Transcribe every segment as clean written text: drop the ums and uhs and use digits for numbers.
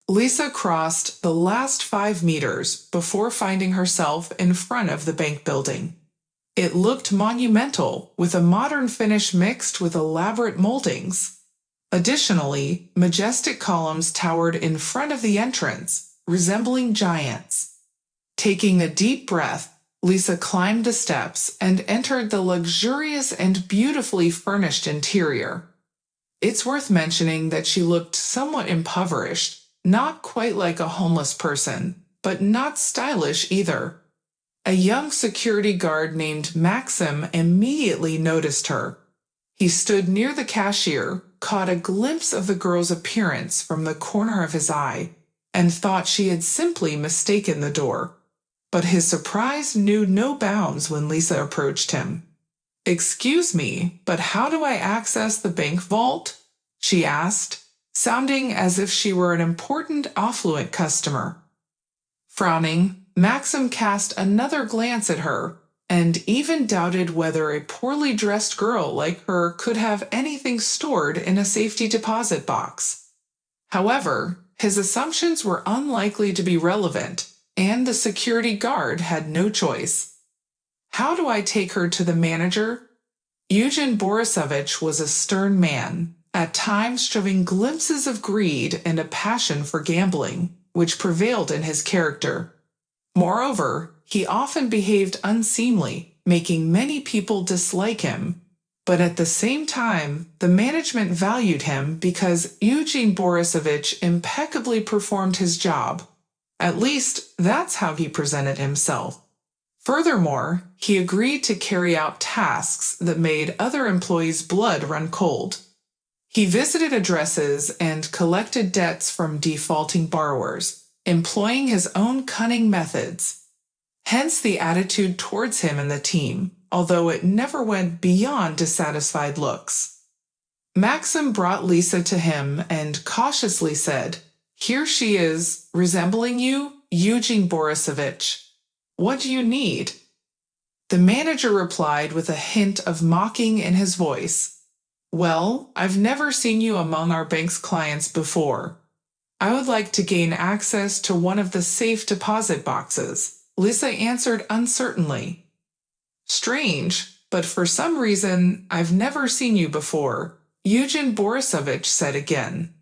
Lisa crossed the last 5 meters before finding herself in front of the bank building. It looked monumental, with a modern finish mixed with elaborate moldings. Additionally, majestic columns towered in front of the entrance, resembling giants. Taking a deep breath, Lisa climbed the steps and entered the luxurious and beautifully furnished interior. It's worth mentioning that she looked somewhat impoverished, not quite like a homeless person, but not stylish either. A young security guard named Maxim immediately noticed her. He stood near the cashier, caught a glimpse of the girl's appearance from the corner of his eye, and thought she had simply mistaken the door. But his surprise knew no bounds when Lisa approached him. "Excuse me, but how do I access the bank vault?" she asked, sounding as if she were an important affluent customer. Frowning, Maxim cast another glance at her, and even doubted whether a poorly dressed girl like her could have anything stored in a safety deposit box. However, his assumptions were unlikely to be relevant, and the security guard had no choice. "How do I take her to the manager?" Eugene Borisovich was a stern man, at times showing glimpses of greed and a passion for gambling, which prevailed in his character. Moreover, he often behaved unseemly, making many people dislike him. But at the same time, the management valued him because Eugene Borisovich impeccably performed his job. At least, that's how he presented himself. Furthermore, he agreed to carry out tasks that made other employees' blood run cold. He visited addresses and collected debts from defaulting borrowers, employing his own cunning methods. Hence the attitude towards him and the team, although it never went beyond dissatisfied looks. Maxim brought Lisa to him and cautiously said, "Here she is, resembling you, Eugene Borisovich. What do you need?" The manager replied with a hint of mocking in his voice. "Well, I've never seen you among our bank's clients before. I would like to gain access to one of the safe deposit boxes," Lisa answered uncertainly. "Strange, but for some reason I've never seen you before," Eugene Borisovich said again.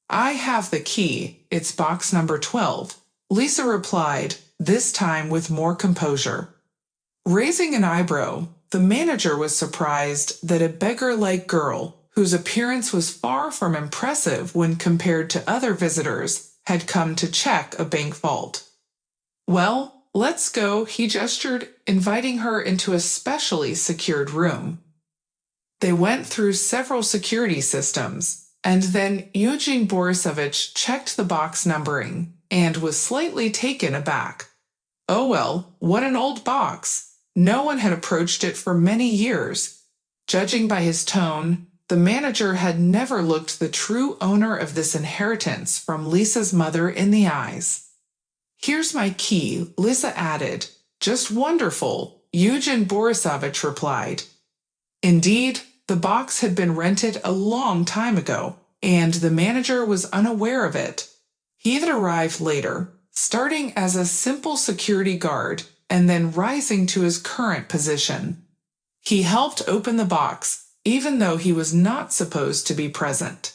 "I have the key, it's box number 12, Lisa replied, this time with more composure. Raising an eyebrow, the manager was surprised that a beggar-like girl, whose appearance was far from impressive when compared to other visitors, had come to check a bank vault. "Well, let's go," he gestured, inviting her into a specially secured room. They went through several security systems, and then Eugene Borisovich checked the box numbering, and was slightly taken aback. Oh well, what an old box! No one had approached it for many years. Judging by his tone, the manager had never looked the true owner of this inheritance from Lisa's mother in the eyes. "Here's my key," Lisa added. "Just wonderful," Eugene Borisovich replied. Indeed, the box had been rented a long time ago, and the manager was unaware of it. He had arrived later, starting as a simple security guard and then rising to his current position. He helped open the box, even though he was not supposed to be present.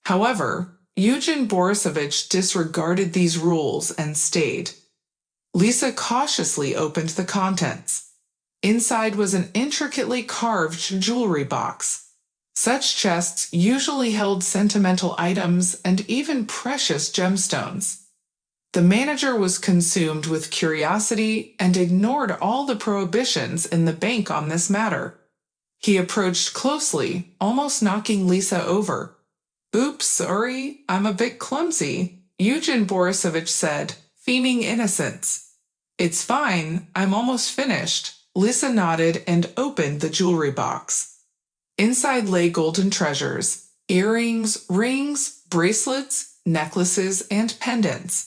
However, Eugene Borisovich disregarded these rules and stayed. Lisa cautiously opened the contents. Inside was an intricately carved jewelry box. Such chests usually held sentimental items and even precious gemstones. The manager was consumed with curiosity and ignored all the prohibitions in the bank on this matter. He approached closely, almost knocking Lisa over. "Oops, sorry, I'm a bit clumsy," Eugene Borisovich said, feigning innocence. "It's fine, I'm almost finished." Lisa nodded and opened the jewelry box. Inside lay golden treasures, earrings, rings, bracelets, necklaces, and pendants.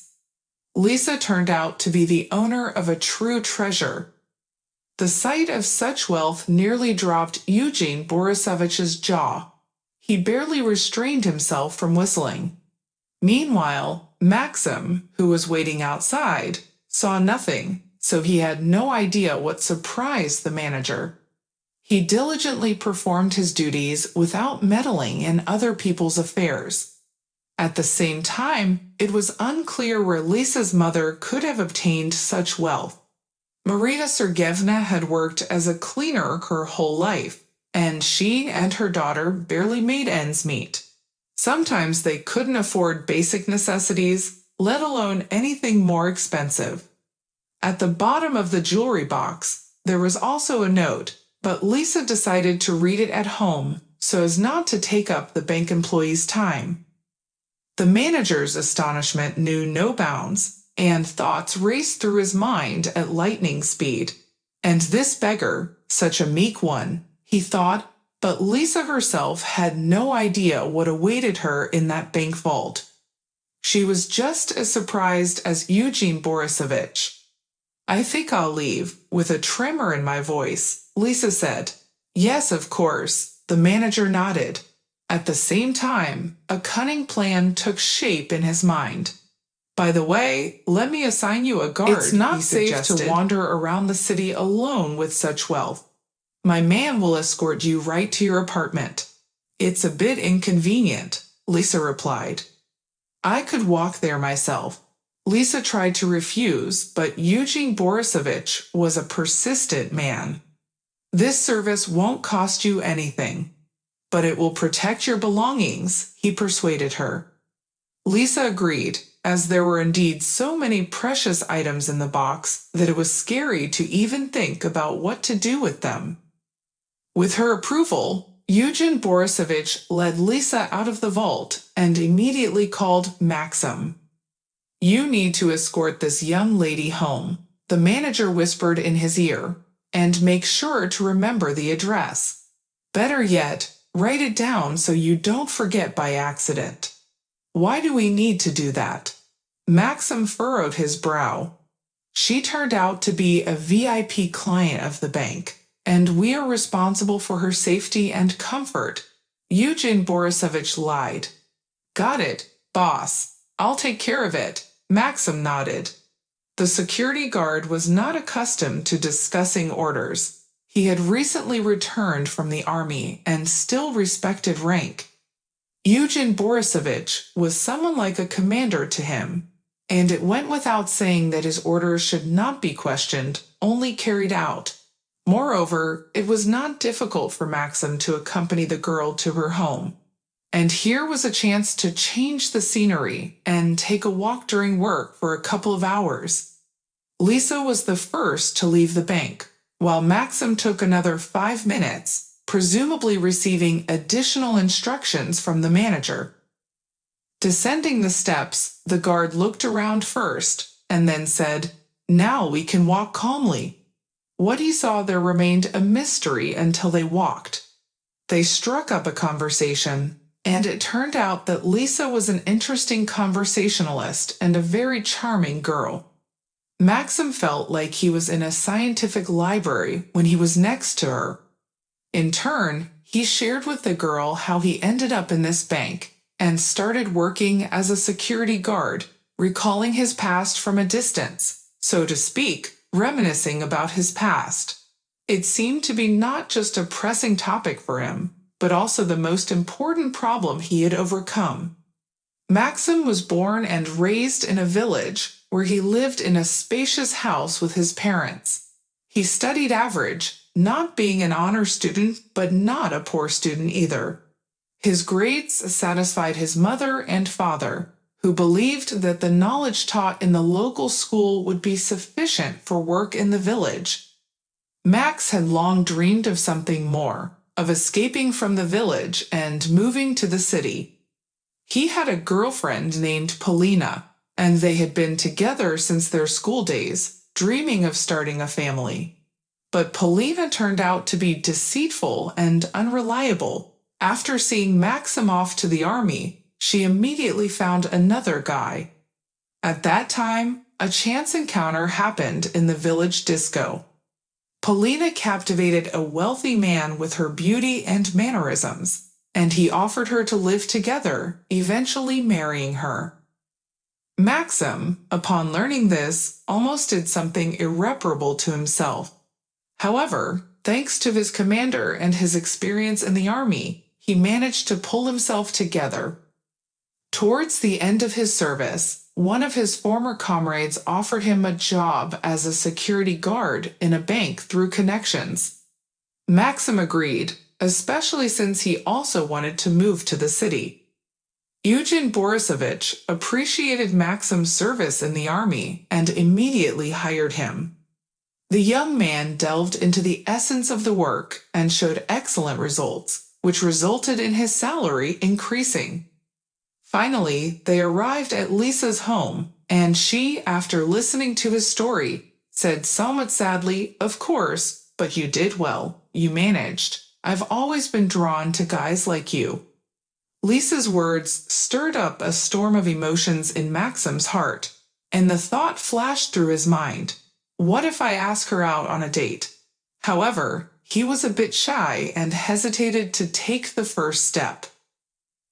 Lisa turned out to be the owner of a true treasure. The sight of such wealth nearly dropped Eugene Borisovich's jaw. He barely restrained himself from whistling. Meanwhile, Maxim, who was waiting outside, saw nothing, so he had no idea what surprised the manager. He diligently performed his duties without meddling in other people's affairs. At the same time, it was unclear where Lisa's mother could have obtained such wealth. Marina Sergeyevna had worked as a cleaner her whole life, and she and her daughter barely made ends meet. Sometimes they couldn't afford basic necessities, let alone anything more expensive. At the bottom of the jewelry box, there was also a note, but Lisa decided to read it at home so as not to take up the bank employee's time. The manager's astonishment knew no bounds, and thoughts raced through his mind at lightning speed. And this beggar, such a meek one, he thought, but Lisa herself had no idea what awaited her in that bank vault. She was just as surprised as Eugene Borisovich. "I think I'll leave," with a tremor in my voice, Lisa said. "Yes, of course," the manager nodded. At the same time, a cunning plan took shape in his mind. "By the way, let me assign you a guard," It's not he safe suggested. to wander around the city alone with such wealth. My man will escort you right to your apartment. "It's a bit inconvenient," Lisa replied. "I could walk there myself." Lisa tried to refuse, but Eugene Borisovich was a persistent man. "This service won't cost you anything, but it will protect your belongings," he persuaded her. Lisa agreed, as there were indeed so many precious items in the box that it was scary to even think about what to do with them. With her approval, Eugene Borisovich led Lisa out of the vault and immediately called Maxim. "You need to escort this young lady home," the manager whispered in his ear, "and make sure to remember the address. Better yet, write it down so you don't forget by accident." "Why do we need to do that?" Maxim furrowed his brow. "She turned out to be a VIP client of the bank, and we are responsible for her safety and comfort." Eugene Borisovich lied. "Got it, boss. I'll take care of it," Maxim nodded. The security guard was not accustomed to discussing orders. He had recently returned from the army and still respected rank. Eugene Borisovich was someone like a commander to him, and it went without saying that his orders should not be questioned, only carried out. Moreover, it was not difficult for Maxim to accompany the girl to her home. And here was a chance to change the scenery and take a walk during work for a couple of hours. Lisa was the first to leave the bank, while Maxim took another 5 minutes, presumably receiving additional instructions from the manager. Descending the steps, the guard looked around first, and then said, "Now we can walk calmly." What he saw there remained a mystery until they walked. They struck up a conversation, and it turned out that Lisa was an interesting conversationalist and a very charming girl. Maxim felt like he was in a scientific library when he was next to her. In turn, he shared with the girl how he ended up in this bank and started working as a security guard, recalling his past from a distance, so to speak, reminiscing about his past. It seemed to be not just a pressing topic for him, but also the most important problem he had overcome. Maxim was born and raised in a village where he lived in a spacious house with his parents. He studied average, not being an honor student, but not a poor student either. His grades satisfied his mother and father, who believed that the knowledge taught in the local school would be sufficient for work in the village. Max had long dreamed of something more, of escaping from the village and moving to the city. He had a girlfriend named Polina, and they had been together since their school days, dreaming of starting a family. But Polina turned out to be deceitful and unreliable. After seeing Maxim off to the army, she immediately found another guy. At that time, a chance encounter happened in the village disco. Polina captivated a wealthy man with her beauty and mannerisms. and he offered her to live together, eventually marrying her. Maxim, upon learning this, almost did something irreparable to himself. However, thanks to his commander and his experience in the army, he managed to pull himself together. Towards the end of his service, one of his former comrades offered him a job as a security guard in a bank through connections. Maxim agreed, especially since he also wanted to move to the city. Eugen Borisovich appreciated Maxim's service in the army and immediately hired him. The young man delved into the essence of the work and showed excellent results, which resulted in his salary increasing. Finally, they arrived at Lisa's home, and she, after listening to his story, said somewhat sadly, "Of course, but you did well, you managed. I've always been drawn to guys like you." Lisa's words stirred up a storm of emotions in Maxim's heart, and the thought flashed through his mind, what if I ask her out on a date? However, he was a bit shy and hesitated to take the first step.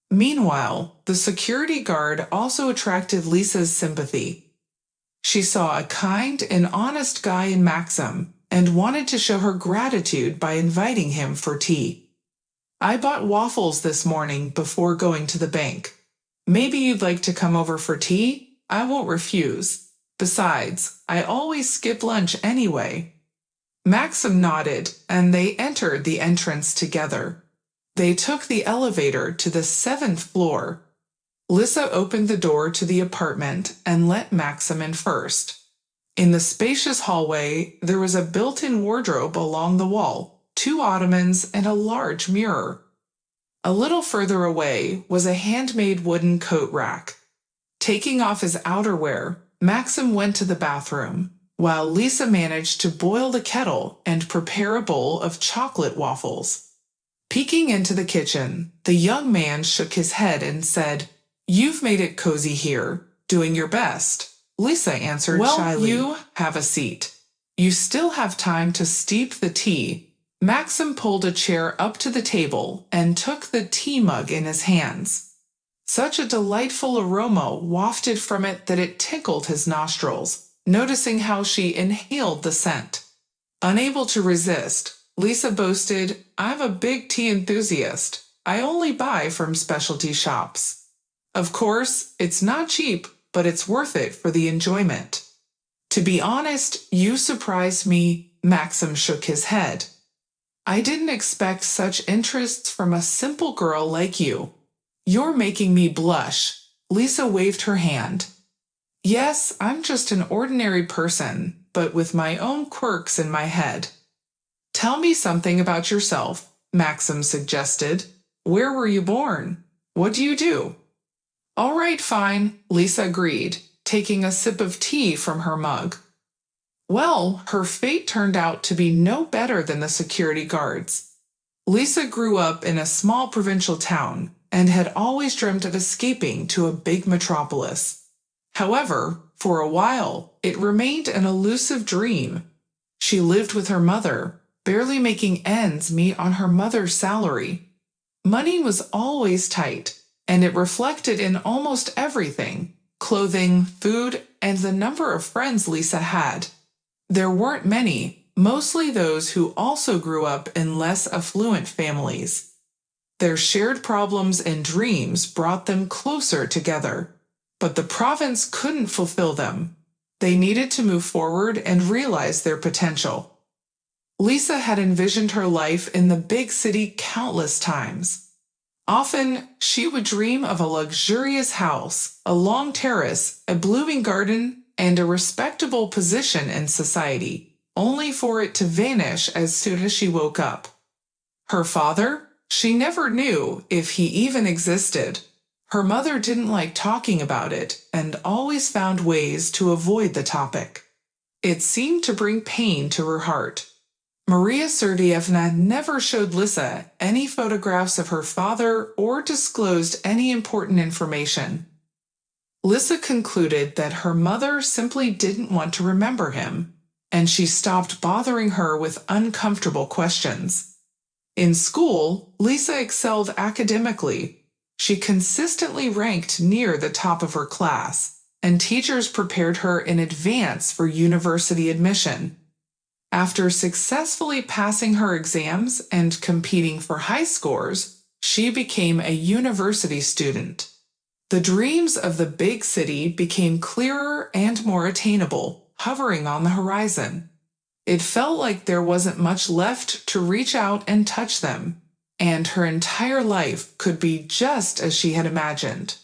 Meanwhile, the security guard also attracted Lisa's sympathy. She saw a kind and honest guy in Maxim and wanted to show her gratitude by inviting him for tea. "I bought waffles this morning before going to the bank. Maybe you'd like to come over for tea? I won't refuse. Besides, I always skip lunch anyway." Maxim nodded, and they entered the entrance together. They took the elevator to the 7th floor. Lisa opened the door to the apartment and let Maxim in first. In the spacious hallway, there was a built-in wardrobe along the wall, 2 ottomans, and a large mirror. A little further away was a handmade wooden coat rack. Taking off his outerwear, Maxim went to the bathroom, while Lisa managed to boil the kettle and prepare a bowl of chocolate waffles. Peeking into the kitchen, the young man shook his head and said, "You've made it cozy here, doing your best." Lisa answered shyly, "You have a seat. You still have time to steep the tea." Maxim pulled a chair up to the table and took the tea mug in his hands. Such a delightful aroma wafted from it that it tickled his nostrils, noticing how she inhaled the scent. Unable to resist, Lisa boasted, "I'm a big tea enthusiast. I only buy from specialty shops. Of course, it's not cheap, but it's worth it for the enjoyment." "To be honest, you surprised me," Maxim shook his head. "I didn't expect such interests from a simple girl like you." "You're making me blush." Lisa waved her hand. "Yes, I'm just an ordinary person, but with my own quirks in my head." "Tell me something about yourself," Maxim suggested. "Where were you born? What do you do?" "All right, fine," Lisa agreed, taking a sip of tea from her mug. Well, her fate turned out to be no better than the security guards. Lisa grew up in a small provincial town and had always dreamt of escaping to a big metropolis. However, for a while, it remained an elusive dream. She lived with her mother, barely making ends meet on her mother's salary. Money was always tight, and it reflected in almost everything: clothing, food, and the number of friends Lisa had. There weren't many, mostly those who also grew up in less affluent families. Their shared problems and dreams brought them closer together, but the province couldn't fulfill them. They needed to move forward and realize their potential. Lisa had envisioned her life in the big city countless times. Often, she would dream of a luxurious house, a long terrace, a blooming garden, and a respectable position in society, only for it to vanish as soon as she woke up. Her father? She never knew if he even existed. Her mother didn't like talking about it and always found ways to avoid the topic. It seemed to bring pain to her heart. Maria Sergeyevna never showed Lisa any photographs of her father or disclosed any important information. Lisa concluded that her mother simply didn't want to remember him, and she stopped bothering her with uncomfortable questions. In school, Lisa excelled academically. She consistently ranked near the top of her class, and teachers prepared her in advance for university admission. After successfully passing her exams and competing for high scores, she became a university student. The dreams of the big city became clearer and more attainable, hovering on the horizon. It felt like there wasn't much left to reach out and touch them, and her entire life could be just as she had imagined.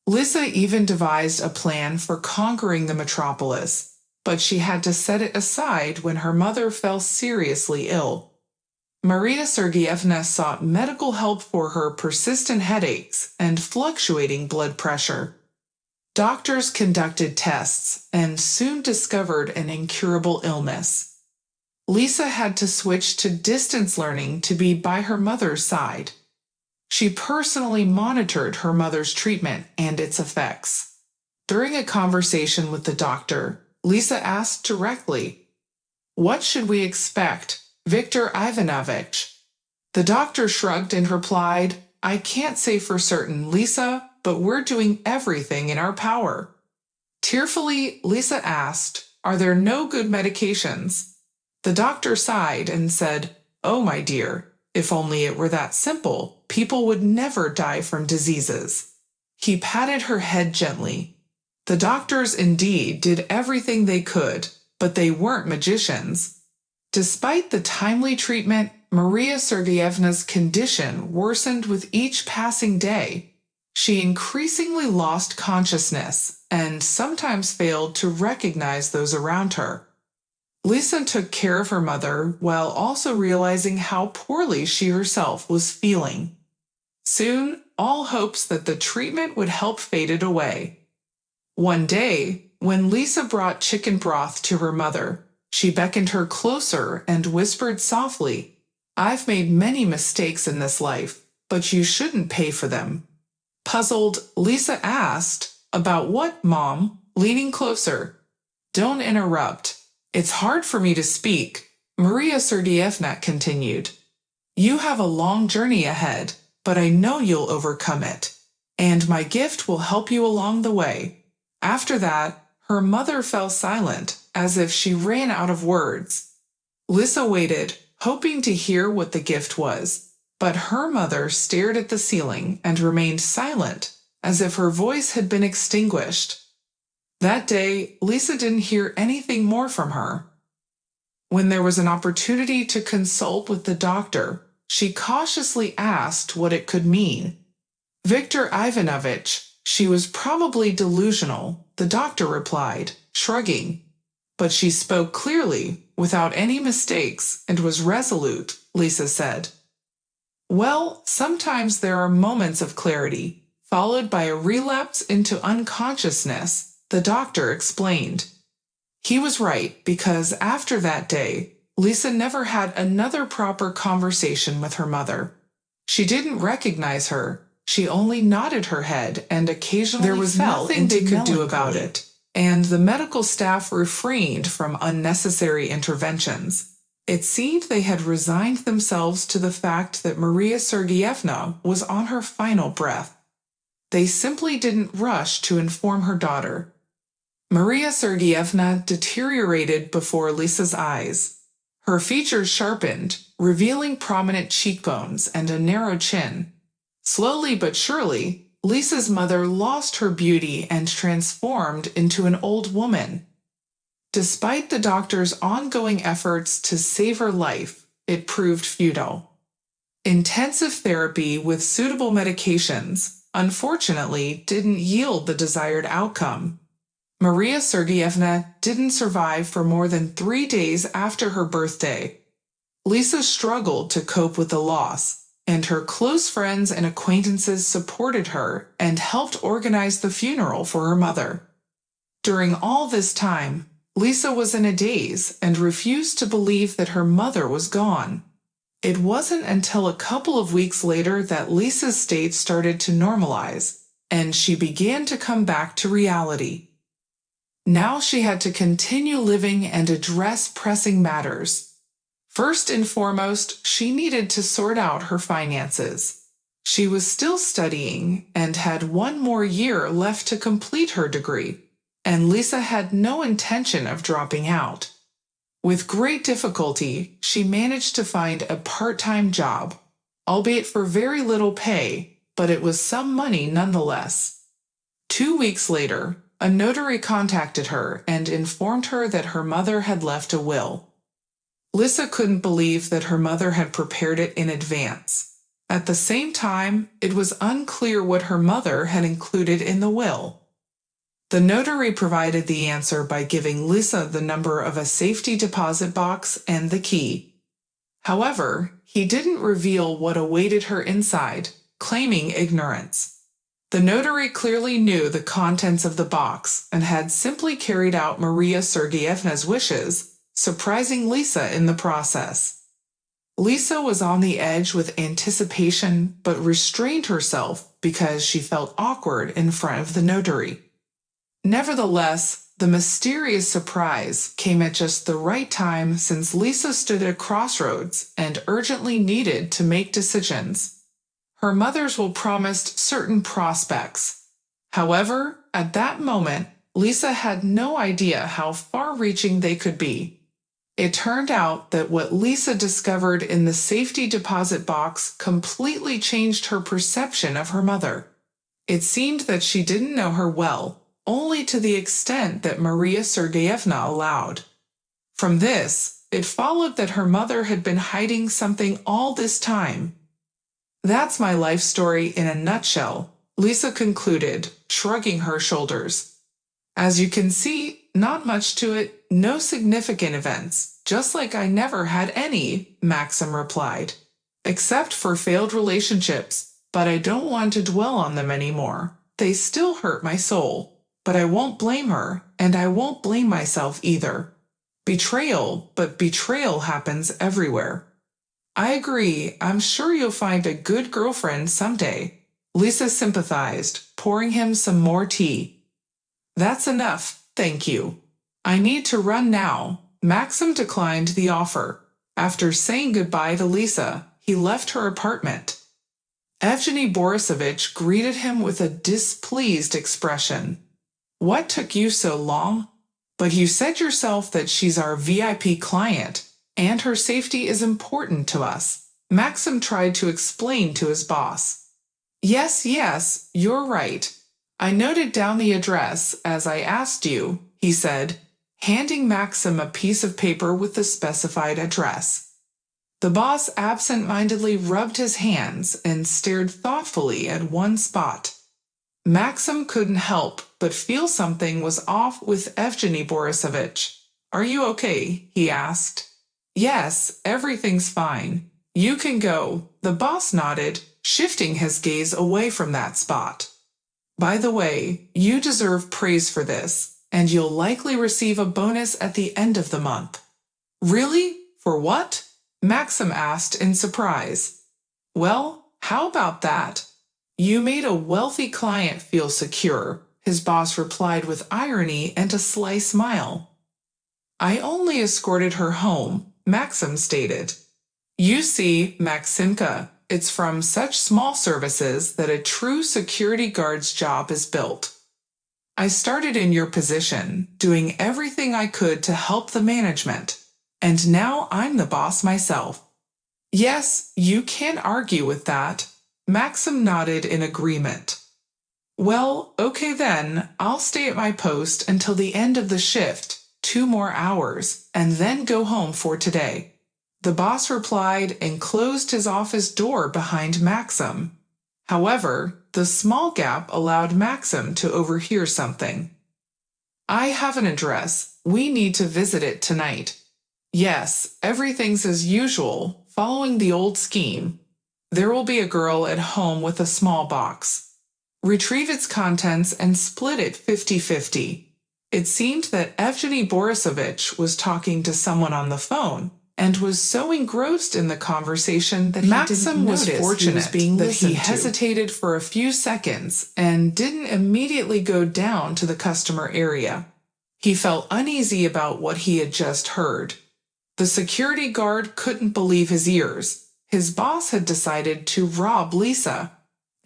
Lisa even devised a plan for conquering the metropolis, but she had to set it aside when her mother fell seriously ill. Maria Sergeyevna sought medical help for her persistent headaches and fluctuating blood pressure. Doctors conducted tests and soon discovered an incurable illness. Lisa had to switch to distance learning to be by her mother's side. She personally monitored her mother's treatment and its effects. During a conversation with the doctor, Lisa asked directly, "What should we expect, Viktor Ivanovich?" The doctor shrugged and replied, "I can't say for certain, Lisa, but we're doing everything in our power." Tearfully, Lisa asked, "Are there no good medications?" The doctor sighed and said, "Oh, my dear, if only it were that simple, people would never die from diseases." He patted her head gently. The doctors indeed did everything they could, but they weren't magicians. Despite the timely treatment, Maria Sergeyevna's condition worsened with each passing day. She increasingly lost consciousness and sometimes failed to recognize those around her. Lisa took care of her mother while also realizing how poorly she herself was feeling. Soon, all hopes that the treatment would help faded away. One day, when Lisa brought chicken broth to her mother, she beckoned her closer and whispered softly, "I've made many mistakes in this life, but you shouldn't pay for them." Puzzled, Lisa asked, "About what, Mom?" leaning closer. "Don't interrupt. It's hard for me to speak," Maria Sergeyevna continued. "You have a long journey ahead, but I know you'll overcome it, and my gift will help you along the way." After that, her mother fell silent, as if she ran out of words. Lisa waited, hoping to hear what the gift was, but her mother stared at the ceiling and remained silent, as if her voice had been extinguished. That day, Lisa didn't hear anything more from her. When there was an opportunity to consult with the doctor, she cautiously asked what it could mean. "Viktor Ivanovich, she was probably delusional," the doctor replied, shrugging. "But she spoke clearly, without any mistakes, and was resolute," Lisa said. "Well, sometimes there are moments of clarity, followed by a relapse into unconsciousness," the doctor explained. He was right, because after that day, Lisa never had another proper conversation with her mother. She didn't recognize her, she only nodded her head and occasionally There was fell nothing into they could do melancholy. about it, And the medical staff refrained from unnecessary interventions. It seemed they had resigned themselves to the fact that Maria Sergeyevna was on her final breath. They simply didn't rush to inform her daughter. Maria Sergeyevna deteriorated before Lisa's eyes. Her features sharpened, revealing prominent cheekbones and a narrow chin. Slowly but surely, Lisa's mother lost her beauty and transformed into an old woman. Despite the doctor's ongoing efforts to save her life, it proved futile. Intensive therapy with suitable medications, unfortunately, didn't yield the desired outcome. Maria Sergeyevna didn't survive for more than 3 days after her birthday. Lisa struggled to cope with the loss, and her close friends and acquaintances supported her and helped organize the funeral for her mother. During all this time, Lisa was in a daze and refused to believe that her mother was gone. It wasn't until a couple of weeks later that Lisa's state started to normalize, and she began to come back to reality. Now she had to continue living and address pressing matters. First and foremost, she needed to sort out her finances. She was still studying and had one more year left to complete her degree, and Lisa had no intention of dropping out. With great difficulty, she managed to find a part-time job, albeit for very little pay, but it was some money nonetheless. 2 weeks later, a notary contacted her and informed her that her mother had left a will. Lisa couldn't believe that her mother had prepared it in advance. At the same time, it was unclear what her mother had included in the will. The notary provided the answer by giving Lisa the number of a safety deposit box and the key. However, he didn't reveal what awaited her inside, claiming ignorance. The notary clearly knew the contents of the box and had simply carried out Maria Sergeyevna's wishes, surprising Lisa in the process. Lisa was on the edge with anticipation but restrained herself because she felt awkward in front of the notary. Nevertheless, the mysterious surprise came at just the right time since Lisa stood at a crossroads and urgently needed to make decisions. Her mother's will promised certain prospects. However, at that moment, Lisa had no idea how far-reaching they could be. It turned out that what Lisa discovered in the safety deposit box completely changed her perception of her mother. It seemed that she didn't know her well, only to the extent that Maria Sergeyevna allowed. From this, it followed that her mother had been hiding something all this time. That's my life story in a nutshell, Lisa concluded, shrugging her shoulders. As you can see, not much to it, no significant events, just like I never had any, Maxim replied. Except for failed relationships, but I don't want to dwell on them anymore. They still hurt my soul. But I won't blame her, and I won't blame myself either. Betrayal, but betrayal happens everywhere. I agree, I'm sure you'll find a good girlfriend someday. Lisa sympathized, pouring him some more tea. That's enough, thank you. I need to run now. Maxim declined the offer. After saying goodbye to Lisa, he left her apartment. Evgeny Borisovich greeted him with a displeased expression. What took you so long? But you said yourself that she's our VIP client, and her safety is important to us. Maxim tried to explain to his boss. Yes, you're right. I noted down the address as I asked you, he said, handing Maxim a piece of paper with the specified address. The boss absent-mindedly rubbed his hands and stared thoughtfully at one spot. Maxim couldn't help but feel something was off with Evgeny Borisovich. Are you okay? He asked. Yes, everything's fine. You can go, the boss nodded, shifting his gaze away from that spot. By the way, you deserve praise for this, and you'll likely receive a bonus at the end of the month. Really? For what? Maxim asked in surprise. Well, how about that? You made a wealthy client feel secure, his boss replied with irony and a sly smile. I only escorted her home, Maxim stated. You see, Maximka, it's from such small services that a true security guard's job is built. I started in your position, doing everything I could to help the management, and now I'm the boss myself. Yes, you can't argue with that. Maxim nodded in agreement. Well, okay then, I'll stay at my post until the end of the shift, 2 more hours, and then go home for today. The boss replied and closed his office door behind Maxim. However, the small gap allowed Maxim to overhear something. I have an address. We need to visit it tonight. Yes, everything's as usual, following the old scheme. There will be a girl at home with a small box. Retrieve its contents and split it 50-50. It seemed that Evgeny Borisovich was talking to someone on the phone and was so engrossed in the conversation that Maxim was fortunate that he hesitated for a few seconds and didn't immediately go down to the customer area. He felt uneasy about what he had just heard. The security guard couldn't believe his ears. His boss had decided to rob Lisa,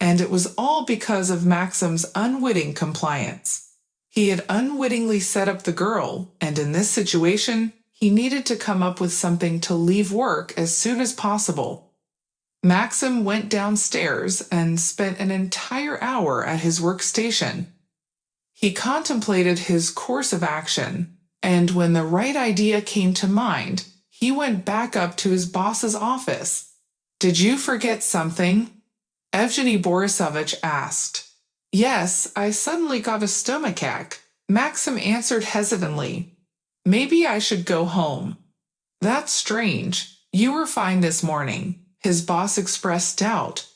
and it was all because of Maxim's unwitting compliance. He had unwittingly set up the girl, and in this situation, he needed to come up with something to leave work as soon as possible. Maxim went downstairs and spent an entire hour at his workstation. He contemplated his course of action, and when the right idea came to mind, he went back up to his boss's office. "Did you forget something?" Evgeny Borisovich asked. "Yes, I suddenly got a stomachache," Maxim answered hesitantly. "Maybe I should go home." "That's strange. You were fine this morning." His boss expressed doubt.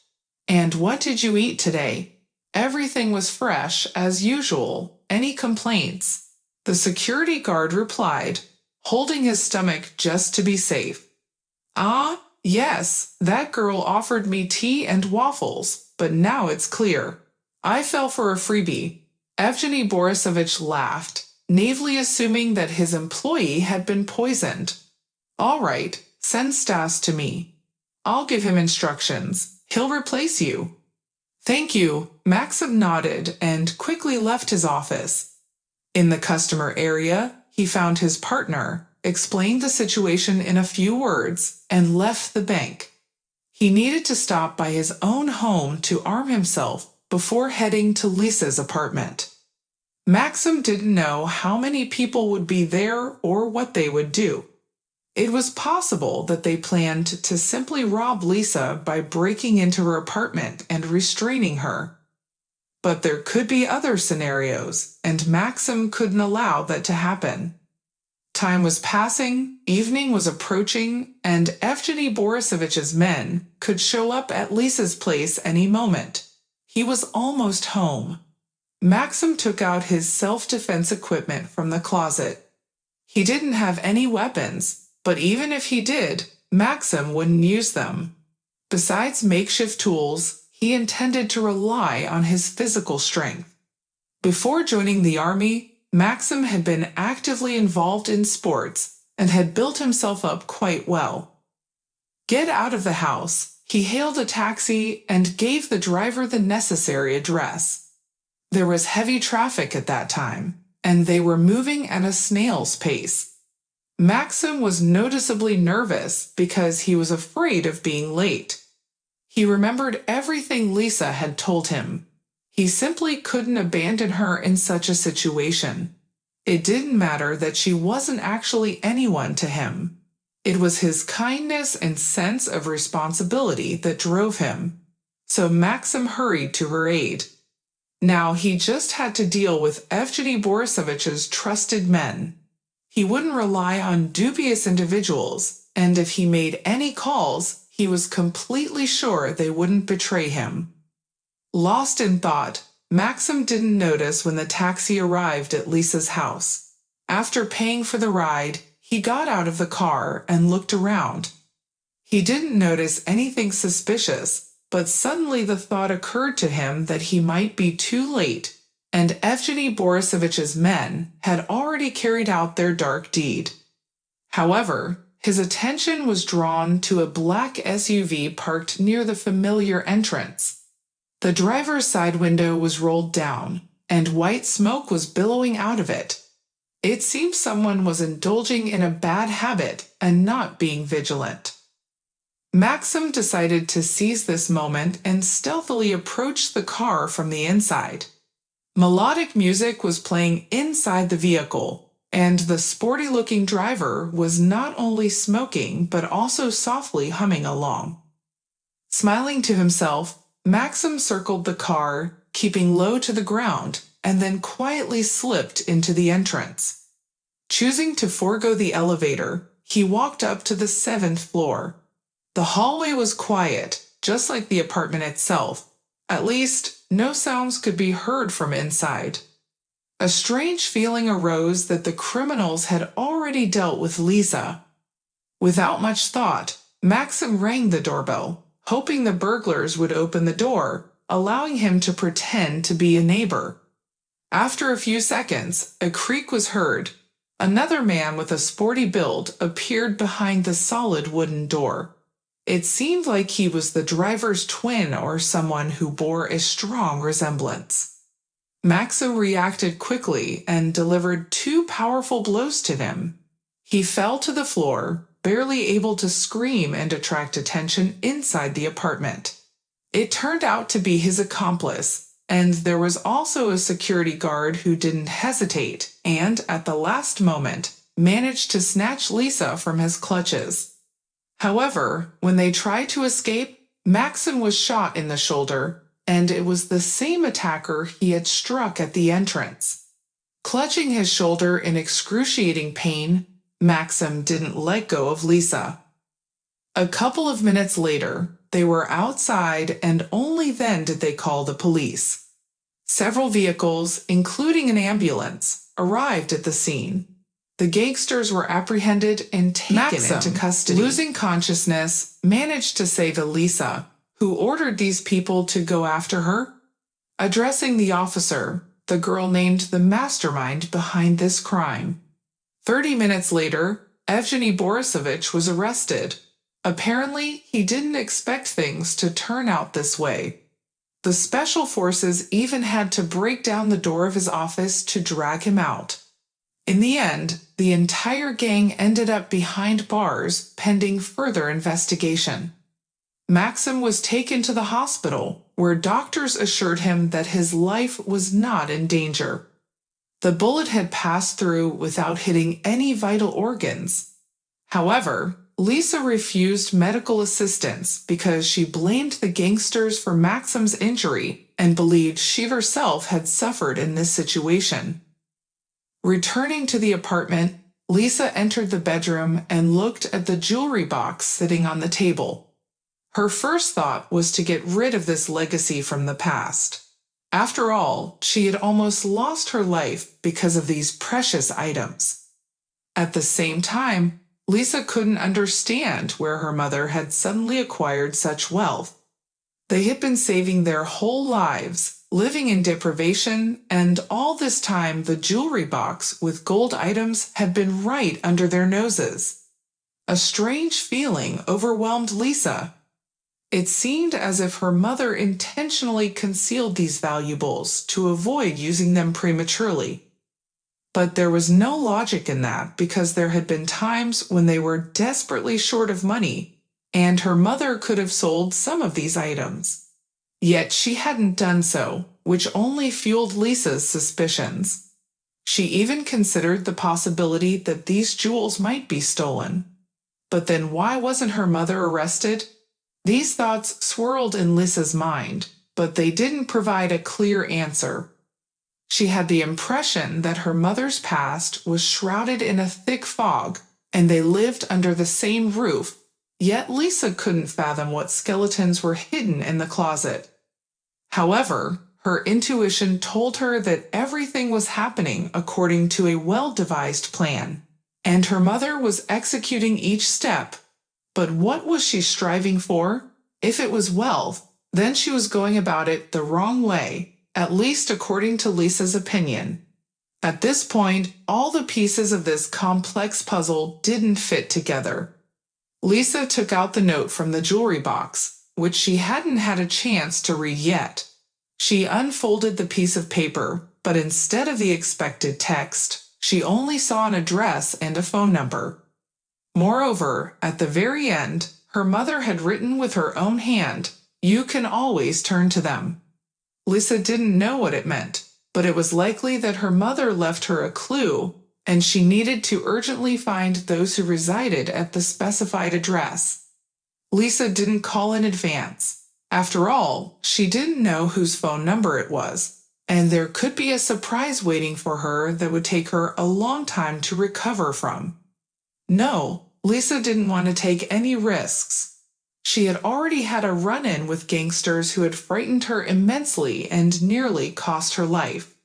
"And what did you eat today?" "Everything was fresh, as usual. Any complaints?" The security guard replied, holding his stomach just to be safe. "Ah, yes, that girl offered me tea and waffles, but now it's clear. I fell for a freebie." Evgeny Borisovich laughed, naively assuming that his employee had been poisoned. "All right, send Stas to me. I'll give him instructions. He'll replace you." "Thank you," Maxim nodded and quickly left his office. In the customer area, he found his partner, explained the situation in a few words, and left the bank. He needed to stop by his own home to arm himself before heading to Lisa's apartment. Maxim didn't know how many people would be there or what they would do. It was possible that they planned to simply rob Lisa by breaking into her apartment and restraining her. But there could be other scenarios, and Maxim couldn't allow that to happen. Time was passing, evening was approaching, and Evgeny Borisovich's men could show up at Lisa's place any moment. He was almost home. Maxim took out his self-defense equipment from the closet. He didn't have any weapons, but even if he did, Maxim wouldn't use them. Besides makeshift tools, he intended to rely on his physical strength. Before joining the army, Maxim had been actively involved in sports and had built himself up quite well. "Get out of the house." He hailed a taxi and gave the driver the necessary address. There was heavy traffic at that time, and they were moving at a snail's pace. Maxim was noticeably nervous because he was afraid of being late. He remembered everything Lisa had told him. He simply couldn't abandon her in such a situation. It didn't matter that she wasn't actually anyone to him. It was his kindness and sense of responsibility that drove him. So Maxim hurried to her aid. Now he just had to deal with Evgeny Borisovich's trusted men. He wouldn't rely on dubious individuals, and if he made any calls, he was completely sure they wouldn't betray him. Lost in thought, Maxim didn't notice when the taxi arrived at Lisa's house. After paying for the ride, he got out of the car and looked around. He didn't notice anything suspicious, but suddenly the thought occurred to him that he might be too late, and Evgeny Borisovich's men had already carried out their dark deed. However, his attention was drawn to a black SUV parked near the familiar entrance. The driver's side window was rolled down, and white smoke was billowing out of it. It seemed someone was indulging in a bad habit and not being vigilant. Maxim decided to seize this moment and stealthily approach the car from the inside. Melodic music was playing inside the vehicle, and the sporty-looking driver was not only smoking but also softly humming along. Smiling to himself, Maxim circled the car, keeping low to the ground, and then quietly slipped into the entrance. Choosing to forego the elevator, he walked up to the 7th floor. The hallway was quiet, just like the apartment itself. At least, no sounds could be heard from inside. A strange feeling arose that the criminals had already dealt with Lisa. Without much thought, Maxim rang the doorbell, hoping the burglars would open the door, allowing him to pretend to be a neighbor. After a few seconds, a creak was heard. Another man with a sporty build appeared behind the solid wooden door. It seemed like he was the driver's twin or someone who bore a strong resemblance. Maxim reacted quickly and delivered 2 powerful blows to him. He fell to the floor, barely able to scream and attract attention inside the apartment. It turned out to be his accomplice, and there was also a security guard who didn't hesitate and, at the last moment, managed to snatch Lisa from his clutches. However, when they tried to escape, Maxim was shot in the shoulder, and it was the same attacker he had struck at the entrance. Clutching his shoulder in excruciating pain, Maxim didn't let go of Lisa. A couple of minutes later, they were outside, and only then did they call the police. Several vehicles, including an ambulance, arrived at the scene. The gangsters were apprehended and taken into custody. Losing consciousness, managed to say to Lisa, who ordered these people to go after her. Addressing the officer, the girl named the mastermind behind this crime. 30 minutes later, Evgeny Borisovich was arrested. Apparently, he didn't expect things to turn out this way. The special forces even had to break down the door of his office to drag him out. In the end, the entire gang ended up behind bars pending further investigation. Maxim was taken to the hospital, where doctors assured him that his life was not in danger. The bullet had passed through without hitting any vital organs. However, Lisa refused medical assistance because she blamed the gangsters for Maxim's injury and believed she herself had suffered in this situation. Returning to the apartment, Lisa entered the bedroom and looked at the jewelry box sitting on the table. Her first thought was to get rid of this legacy from the past. After all, she had almost lost her life because of these precious items. At the same time, Lisa couldn't understand where her mother had suddenly acquired such wealth. They had been saving their whole lives, living in deprivation, and all this time the jewelry box with gold items had been right under their noses. A strange feeling overwhelmed Lisa. It seemed as if her mother intentionally concealed these valuables to avoid using them prematurely. But there was no logic in that because there had been times when they were desperately short of money, and her mother could have sold some of these items. Yet she hadn't done so, which only fueled Lisa's suspicions. She even considered the possibility that these jewels might be stolen. But then why wasn't her mother arrested? These thoughts swirled in Lisa's mind, but they didn't provide a clear answer. She had the impression that her mother's past was shrouded in a thick fog, and they lived under the same roof, yet Lisa couldn't fathom what skeletons were hidden in the closet. However, her intuition told her that everything was happening according to a well-devised plan, and her mother was executing each step. But what was she striving for? If it was wealth, then she was going about it the wrong way, at least according to Lisa's opinion. At this point, all the pieces of this complex puzzle didn't fit together. Lisa took out the note from the jewelry box, which she hadn't had a chance to read yet. She unfolded the piece of paper, but instead of the expected text, she only saw an address and a phone number. Moreover, at the very end, her mother had written with her own hand, "You can always turn to them." Lisa didn't know what it meant, but it was likely that her mother left her a clue, and she needed to urgently find those who resided at the specified address. Lisa didn't call in advance. After all, she didn't know whose phone number it was, and there could be a surprise waiting for her that would take her a long time to recover from. No, Lisa didn't want to take any risks. She had already had a run-in with gangsters who had frightened her immensely and nearly cost her life.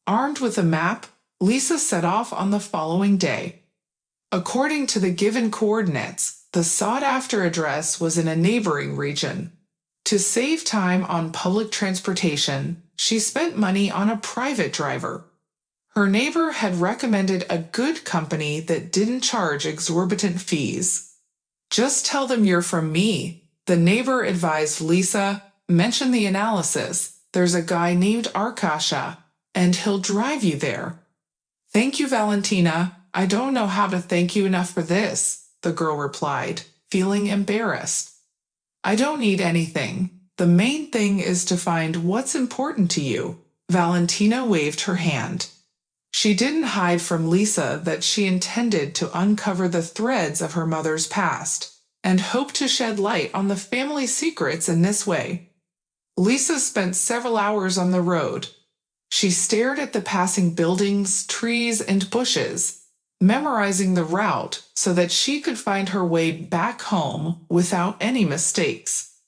Armed with a map, Lisa set off on the following day. According to the given coordinates, the sought-after address was in a neighboring region. To save time on public transportation, she spent money on a private driver. Her neighbor had recommended a good company that didn't charge exorbitant fees. Just tell them you're from me, the neighbor advised Lisa. Mention the analysis. There's a guy named Arkasha, and he'll drive you there. Thank you, Valentina. I don't know how to thank you enough for this, the girl replied, feeling embarrassed. I don't need anything. The main thing is to find what's important to you. Valentina waved her hand. She didn't hide from Lisa that she intended to uncover the threads of her mother's past, and hoped to shed light on the family secrets in this way. Lisa spent several hours on the road. She stared at the passing buildings, trees, and bushes, memorizing the route so that she could find her way back home without any mistakes.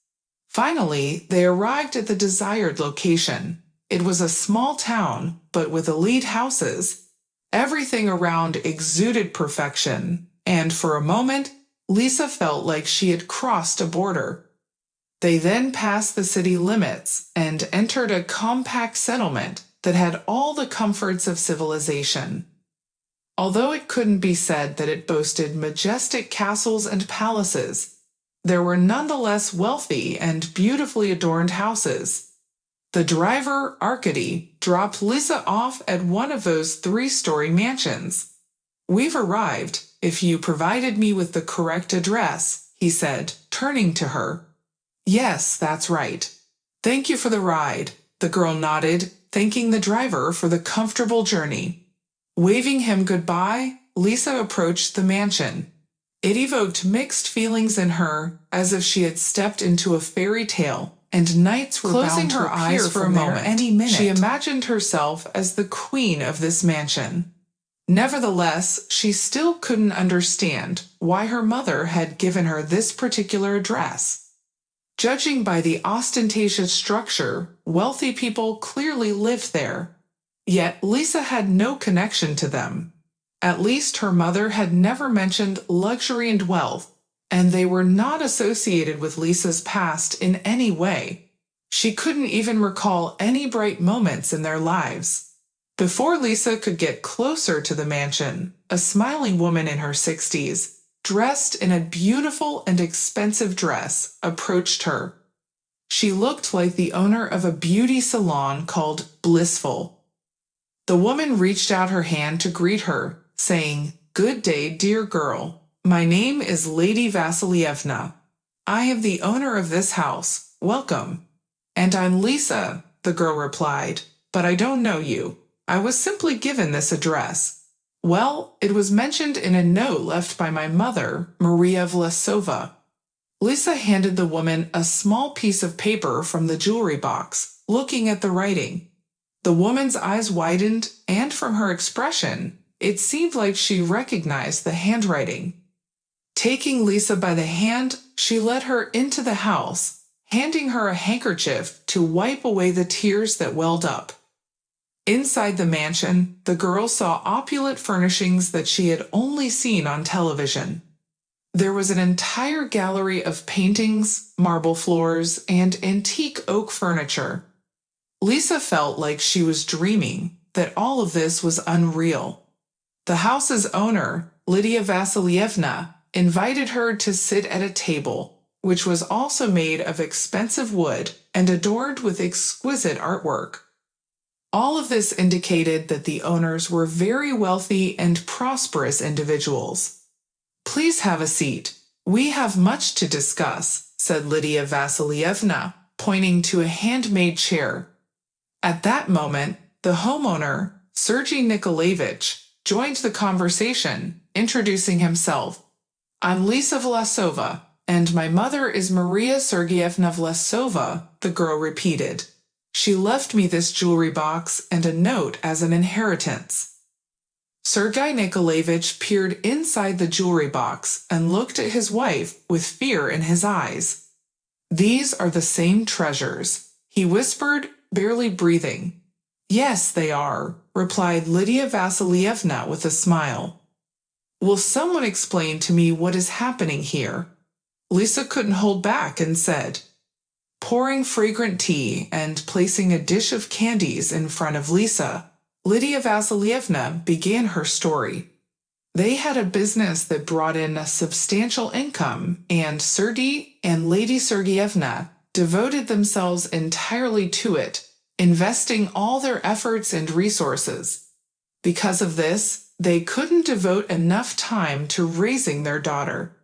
Finally, they arrived at the desired location. It was a small town, but with elite houses. Everything around exuded perfection, and for a moment, Lisa felt like she had crossed a border. They then passed the city limits and entered a compact settlement that had all the comforts of civilization. Although it couldn't be said that it boasted majestic castles and palaces, there were nonetheless wealthy and beautifully adorned houses. The driver, Arkady, dropped Lisa off at one of those 3-story mansions. We've arrived, if you provided me with the correct address, he said, turning to her. Yes, that's right. Thank you for the ride, the girl nodded, thanking the driver for the comfortable journey. Waving him goodbye, Lisa approached the mansion. It evoked mixed feelings in her, as if she had stepped into a fairy tale, and nights were bound to appear for a moment. Any minute. She imagined herself as the queen of this mansion. Nevertheless, she still couldn't understand why her mother had given her this particular address. Judging by the ostentatious structure, wealthy people clearly lived there. Yet Lisa had no connection to them. At least her mother had never mentioned luxury and wealth, and they were not associated with Lisa's past in any way. She couldn't even recall any bright moments in their lives. Before Lisa could get closer to the mansion, a smiling woman in her 60s, dressed in a beautiful and expensive dress, approached her. She looked like the owner of a beauty salon called Blissful. The woman reached out her hand to greet her, saying, "Good day, dear girl. My name is Lady Vasilievna. I am the owner of this house. Welcome." "And I'm Lisa," the girl replied, "but I don't know you. I was simply given this address. Well, it was mentioned in a note left by my mother, Maria Vlasova." Lisa handed the woman a small piece of paper from the jewelry box, looking at the writing. The woman's eyes widened, and from her expression, it seemed like she recognized the handwriting. Taking Lisa by the hand, she led her into the house, handing her a handkerchief to wipe away the tears that welled up. Inside the mansion, the girl saw opulent furnishings that she had only seen on television. There was an entire gallery of paintings, marble floors, and antique oak furniture. Lisa felt like she was dreaming, that all of this was unreal. The house's owner, Lydia Vasilievna, invited her to sit at a table, which was also made of expensive wood and adorned with exquisite artwork. All of this indicated that the owners were very wealthy and prosperous individuals. "Please have a seat. We have much to discuss," said Lydia Vasilievna, pointing to a handmade chair. At that moment, the homeowner, Sergei Nikolaevich, joined the conversation, introducing himself. "I'm Lisa Vlasova, and my mother is Maria Sergeyevna Vlasova," the girl repeated. "She left me this jewelry box and a note as an inheritance." Sergei Nikolaevich peered inside the jewelry box and looked at his wife with fear in his eyes. "These are the same treasures," he whispered, barely breathing. "Yes, they are," replied Lydia Vasilievna with a smile. "Will someone explain to me what is happening here?" Lisa couldn't hold back and said. Pouring fragrant tea and placing a dish of candies in front of Lisa, Lydia Vasilievna began her story. They had a business that brought in a substantial income, and Sergei and Lady Sergeyevna devoted themselves entirely to it, investing all their efforts and resources. Because of this, they couldn't devote enough time to raising their daughter.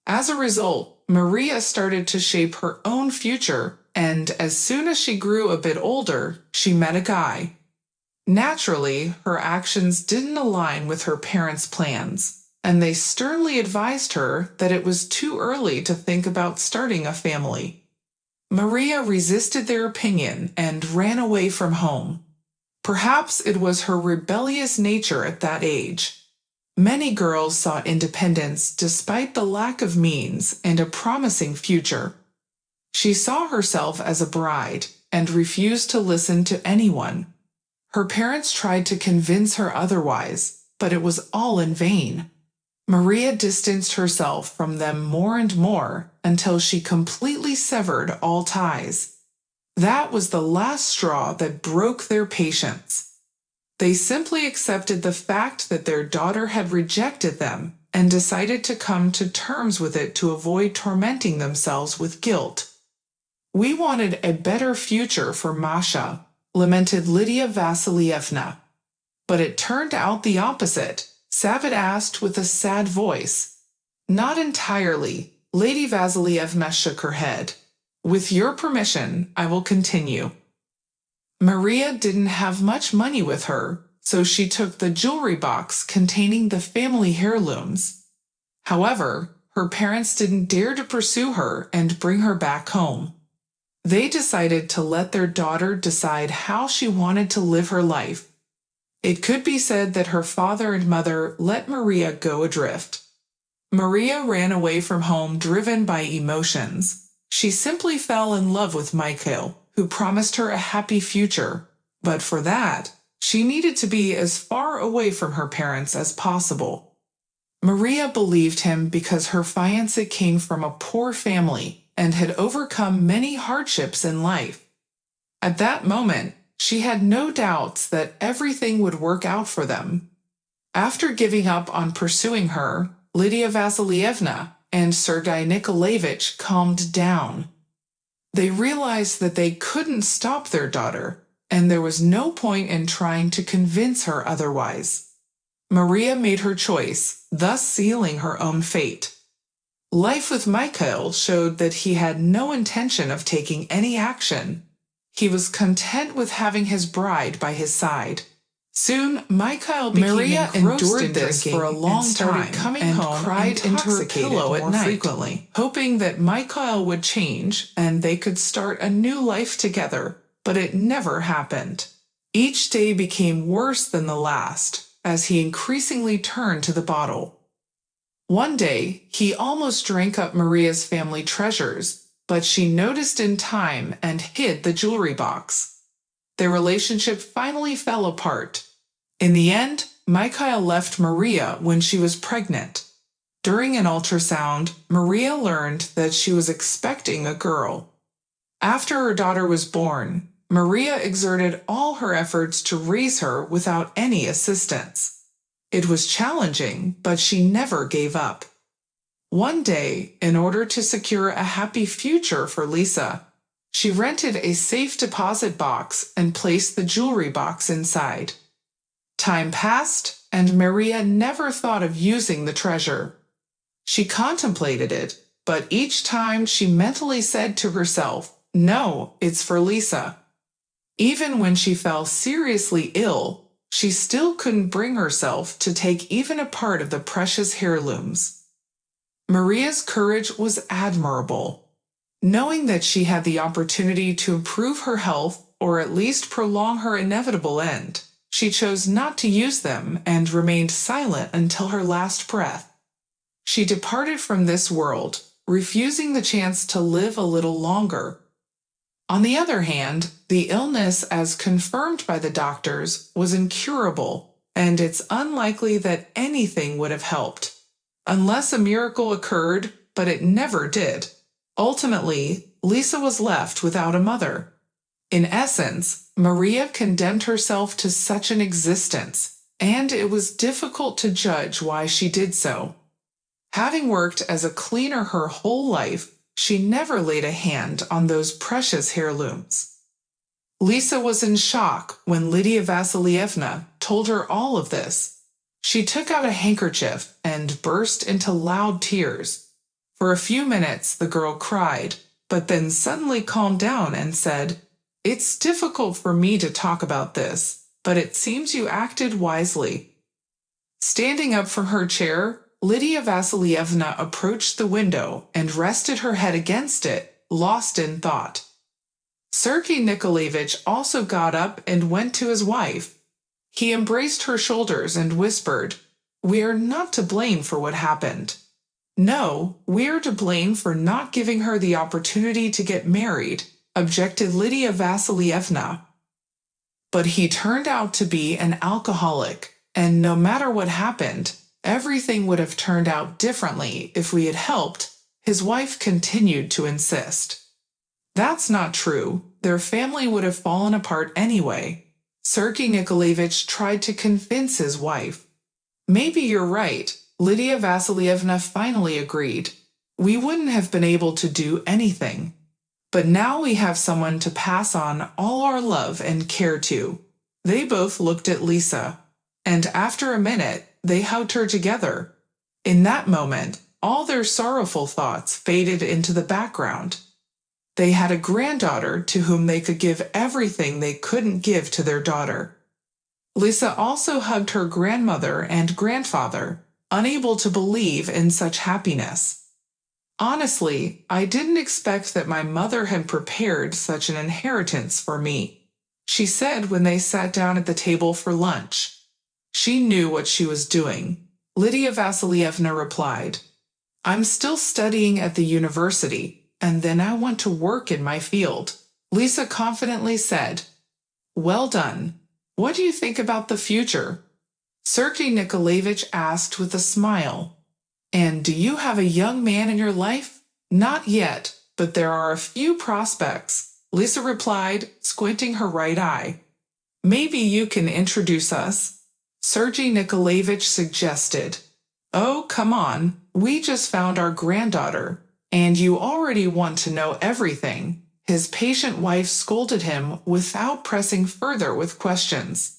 As a result, Maria started to shape her own future, and as soon as she grew a bit older, she met a guy. Naturally, her actions didn't align with her parents' plans, and they sternly advised her that it was too early to think about starting a family. Maria resisted their opinion and ran away from home. Perhaps it was her rebellious nature at that age. Many girls sought independence despite the lack of means and a promising future. She saw herself as a bride and refused to listen to anyone. Her parents tried to convince her otherwise, but it was all in vain. Maria distanced herself from them more and more until she completely severed all ties. That was the last straw that broke their patience. They simply accepted the fact that their daughter had rejected them and decided to come to terms with it to avoid tormenting themselves with guilt. "We wanted a better future for Masha," lamented Lydia Vasilievna. "But it turned out the opposite," Savitt asked with a sad voice. "Not entirely," Lady Vasilievna shook her head. "With your permission, I will continue. Maria didn't have much money with her, so she took the jewelry box containing the family heirlooms. However, her parents didn't dare to pursue her and bring her back home. They decided to let their daughter decide how she wanted to live her life. It could be said that her father and mother let Maria go adrift. Maria ran away from home driven by emotions. She simply fell in love with Mikhail, who promised her a happy future, but for that, she needed to be as far away from her parents as possible. Maria believed him because her fiancé came from a poor family and had overcome many hardships in life. At that moment, she had no doubts that everything would work out for them. After giving up on pursuing her, Lydia Vasilievna and Sergei Nikolaevich calmed down. They realized that they couldn't stop their daughter, and there was no point in trying to convince her otherwise. Maria made her choice, thus sealing her own fate. Life with Mikhail showed that he had no intention of taking any action. He was content with having his bride by his side. Soon, Mikhail became engrossed in drinking for a long time coming and home cried into her intoxicated pillow at more night, frequently. hoping that Mikhail would change and they could start a new life together, but it never happened. Each day became worse than the last, as he increasingly turned to the bottle. One day, he almost drank up Maria's family treasures, but she noticed in time and hid the jewelry box. Their relationship finally fell apart. In the end, Mikhail left Maria when she was pregnant. During an ultrasound, Maria learned that she was expecting a girl. After her daughter was born, Maria exerted all her efforts to raise her without any assistance. It was challenging, but she never gave up. One day, in order to secure a happy future for Lisa, she rented a safe deposit box and placed the jewelry box inside. Time passed, and Maria never thought of using the treasure. She contemplated it, but each time she mentally said to herself, "No, it's for Lisa." Even when she fell seriously ill, she still couldn't bring herself to take even a part of the precious heirlooms. Maria's courage was admirable. Knowing that she had the opportunity to improve her health or at least prolong her inevitable end, she chose not to use them and remained silent until her last breath. She departed from this world, refusing the chance to live a little longer. On the other hand, the illness, as confirmed by the doctors, was incurable, and it's unlikely that anything would have helped. Unless a miracle occurred, but it never did. Ultimately, Lisa was left without a mother. In essence, Maria condemned herself to such an existence, and it was difficult to judge why she did so. Having worked as a cleaner her whole life, she never laid a hand on those precious heirlooms. Lisa was in shock when Lydia Vasilievna told her all of this. She took out a handkerchief and burst into loud tears. For a few minutes the girl cried, but then suddenly calmed down and said, "It's difficult for me to talk about this, but it seems you acted wisely." Standing up from her chair, Lydia Vasilievna approached the window and rested her head against it, lost in thought. Sergei Nikolaevich also got up and went to his wife. He embraced her shoulders and whispered, "We are not to blame for what happened. No, we're to blame for not giving her the opportunity to get married," objected Lydia Vasilievna. But he turned out to be an alcoholic, and no matter what happened, everything would have turned out differently if we had helped, his wife continued to insist. That's not true, their family would have fallen apart anyway. Sergei Nikolaevich tried to convince his wife. Maybe you're right, Lydia Vasilievna finally agreed. We wouldn't have been able to do anything. But now we have someone to pass on all our love and care to. They both looked at Lisa, and after a minute, they hugged her together. In that moment, all their sorrowful thoughts faded into the background. They had a granddaughter to whom they could give everything they couldn't give to their daughter. Lisa also hugged her grandmother and grandfather, unable to believe in such happiness. "Honestly, I didn't expect that my mother had prepared such an inheritance for me," she said when they sat down at the table for lunch. "She knew what she was doing," Lydia Vasilievna replied. "I'm still studying at the university, and then I want to work in my field," Lisa confidently said. "Well done. What do you think about the future?" Sergei Nikolaevich asked with a smile. "And do you have a young man in your life?" "Not yet, but there are a few prospects," Lisa replied, squinting her right eye. "Maybe you can introduce us," Sergei Nikolaevich suggested. "Oh, come on, we just found our granddaughter, and you already want to know everything," his patient wife scolded him without pressing further with questions.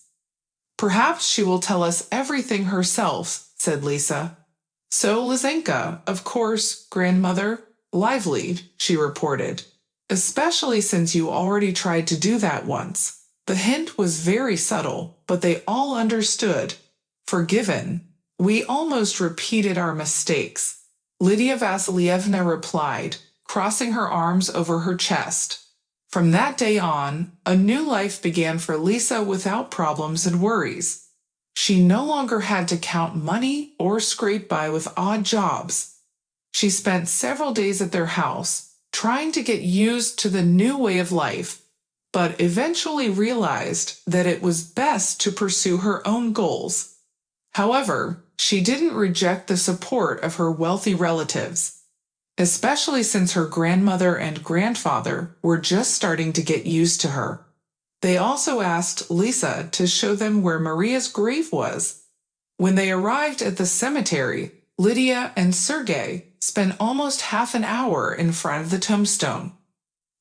"Perhaps she will tell us everything herself," said Lisa. "So, Lizenka, of course, grandmother, lively," she reported. "Especially since you already tried to do that once." The hint was very subtle, but they all understood. "Forgiven. We almost repeated our mistakes," Lydia Vasilievna replied, crossing her arms over her chest. From that day on, a new life began for Lisa without problems and worries. She no longer had to count money or scrape by with odd jobs. She spent several days at their house, trying to get used to the new way of life, but eventually realized that it was best to pursue her own goals. However, she didn't reject the support of her wealthy relatives, especially since her grandmother and grandfather were just starting to get used to her. They also asked Lisa to show them where Maria's grave was. When they arrived at the cemetery, Lydia and Sergei spent almost half an hour in front of the tombstone.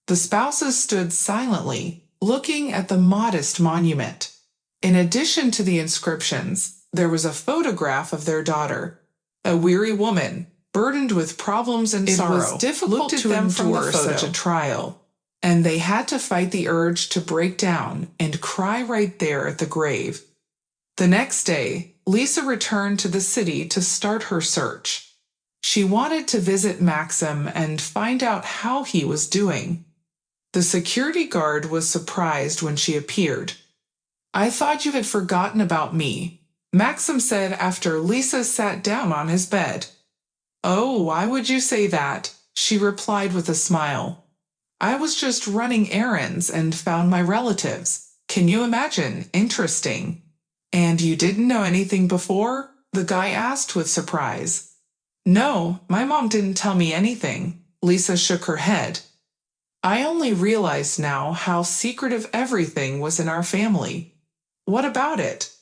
The spouses stood silently, looking at the modest monument. In addition to the inscriptions, there was a photograph of their daughter, a weary woman, burdened with problems and sorrow. It was difficult to endure such a trial, and they had to fight the urge to break down and cry right there at the grave. The next day, Lisa returned to the city to start her search. She wanted to visit Maxim and find out how he was doing. The security guard was surprised when she appeared. "I thought you had forgotten about me," Maxim said after Lisa sat down on his bed. "Oh, why would you say that?" she replied with a smile. "I was just running errands and found my relatives. Can you imagine? Interesting." "And you didn't know anything before?" the guy asked with surprise. "No, my mom didn't tell me anything," Lisa shook her head. I only realize now how secretive everything was in our family. What about it?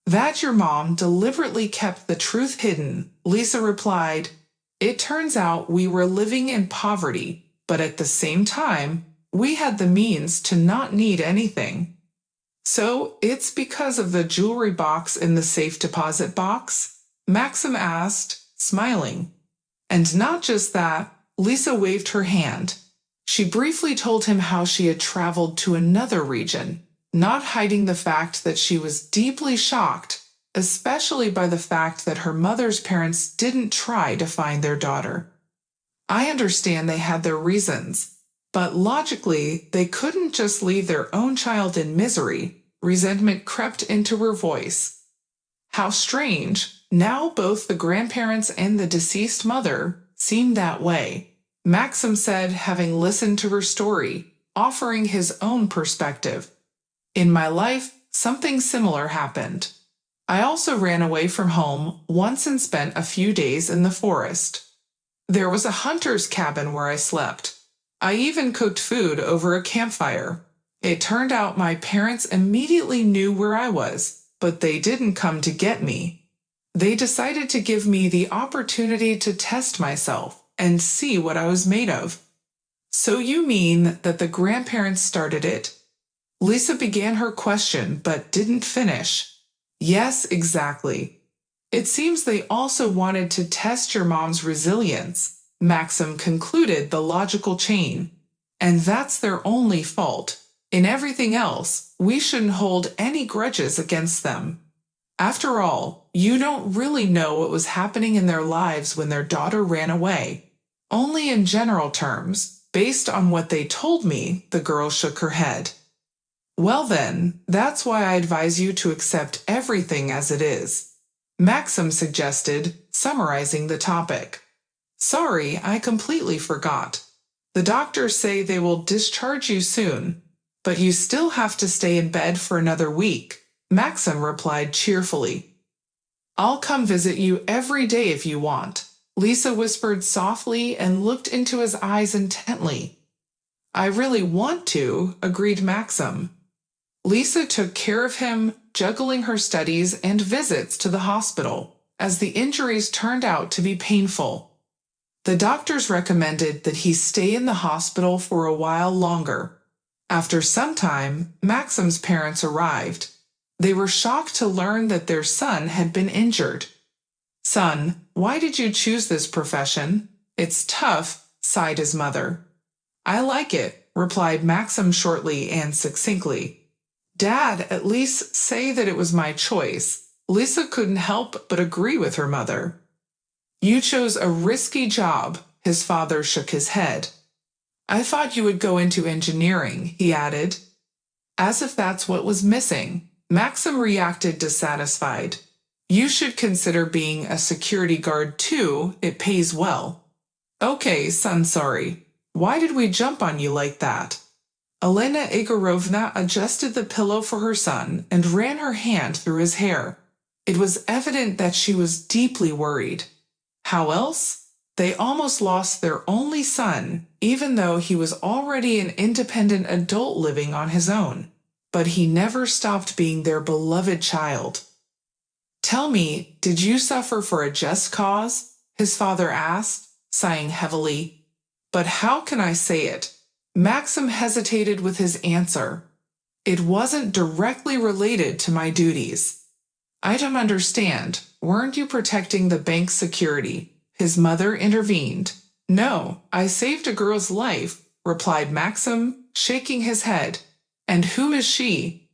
That your mom deliberately kept the truth hidden, Lisa replied. It turns out we were living in poverty, but at the same time, we had the means to not need anything. So it's because of the jewelry box in the safe deposit box? Maxim asked, smiling. And not just that, Lisa waved her hand. She briefly told him how she had traveled to another region, not hiding the fact that she was deeply shocked, especially by the fact that her mother's parents didn't try to find their daughter. I understand they had their reasons, but logically, they couldn't just leave their own child in misery. Resentment crept into her voice. How strange, now both the grandparents and the deceased mother seemed that way, Maxim said, having listened to her story, offering his own perspective. In my life, something similar happened. I also ran away from home once and spent a few days in the forest. There was a hunter's cabin where I slept. I even cooked food over a campfire. It turned out my parents immediately knew where I was, but they didn't come to get me. They decided to give me the opportunity to test myself and see what I was made of. So you mean that the grandparents started it? Lisa began her question but didn't finish. Yes, exactly. It seems they also wanted to test your mom's resilience, Maxim concluded the logical chain. And that's their only fault. In everything else, we shouldn't hold any grudges against them. After all, you don't really know what was happening in their lives when their daughter ran away. Only in general terms, based on what they told me, the girl shook her head. Well then, that's why I advise you to accept everything as it is, Maxim suggested, summarizing the topic. Sorry, I completely forgot. The doctors say they will discharge you soon, but you still have to stay in bed for another week, Maxim replied cheerfully. I'll come visit you every day if you want, Lisa whispered softly and looked into his eyes intently. I really want to, agreed Maxim. Lisa took care of him, juggling her studies and visits to the hospital, as the injuries turned out to be painful. The doctors recommended that he stay in the hospital for a while longer. After some time, Maxim's parents arrived. They were shocked to learn that their son had been injured. Son, why did you choose this profession? It's tough, sighed his mother. I like it, replied Maxim shortly and succinctly. Dad, at least say that it was my choice. Lisa couldn't help but agree with her mother. You chose a risky job, his father shook his head. I thought you would go into engineering, he added. As if that's what was missing, Maxim reacted dissatisfied. You should consider being a security guard too, it pays well. Okay, son, sorry. Why did we jump on you like that? Elena Igorovna adjusted the pillow for her son and ran her hand through his hair. It was evident that she was deeply worried. How else? They almost lost their only son, even though he was already an independent adult living on his own. But he never stopped being their beloved child. Tell me, did you suffer for a just cause? His father asked, sighing heavily. But how can I say it? Maxim hesitated with his answer. It wasn't directly related to my duties. I don't understand. Weren't you protecting the bank's security? His mother intervened. No, I saved a girl's life, replied Maxim, shaking his head. And who is she?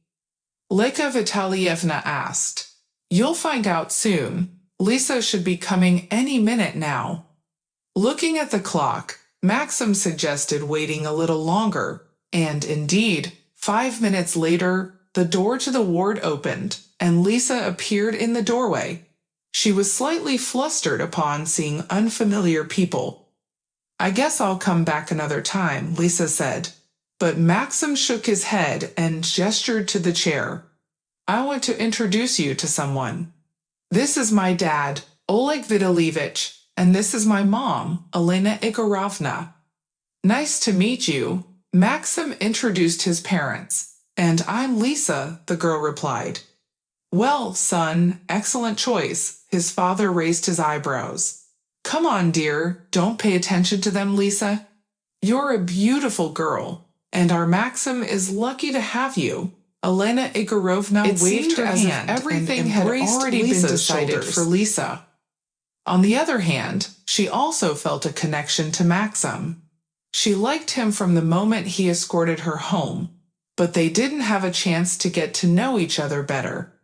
Leka Vitalievna asked. You'll find out soon. Lisa should be coming any minute now. Looking at the clock, Maxim suggested waiting a little longer, and indeed, 5 minutes later, the door to the ward opened, and Lisa appeared in the doorway. She was slightly flustered upon seeing unfamiliar people. I guess I'll come back another time, Lisa said. But Maxim shook his head and gestured to the chair. I want to introduce you to someone. This is my dad, Oleg Vitalievich, and this is my mom, Elena Igorovna. Nice to meet you. Maxim introduced his parents. "And I'm Lisa," the girl replied. "Well, son, excellent choice." His father raised his eyebrows. "Come on, dear, don't pay attention to them, Lisa. You're a beautiful girl, and our Maxim is lucky to have you." Elena Igorovna waved her hand, everything had already been decided for Lisa. On the other hand, she also felt a connection to Maxim. She liked him from the moment he escorted her home, but they didn't have a chance to get to know each other better.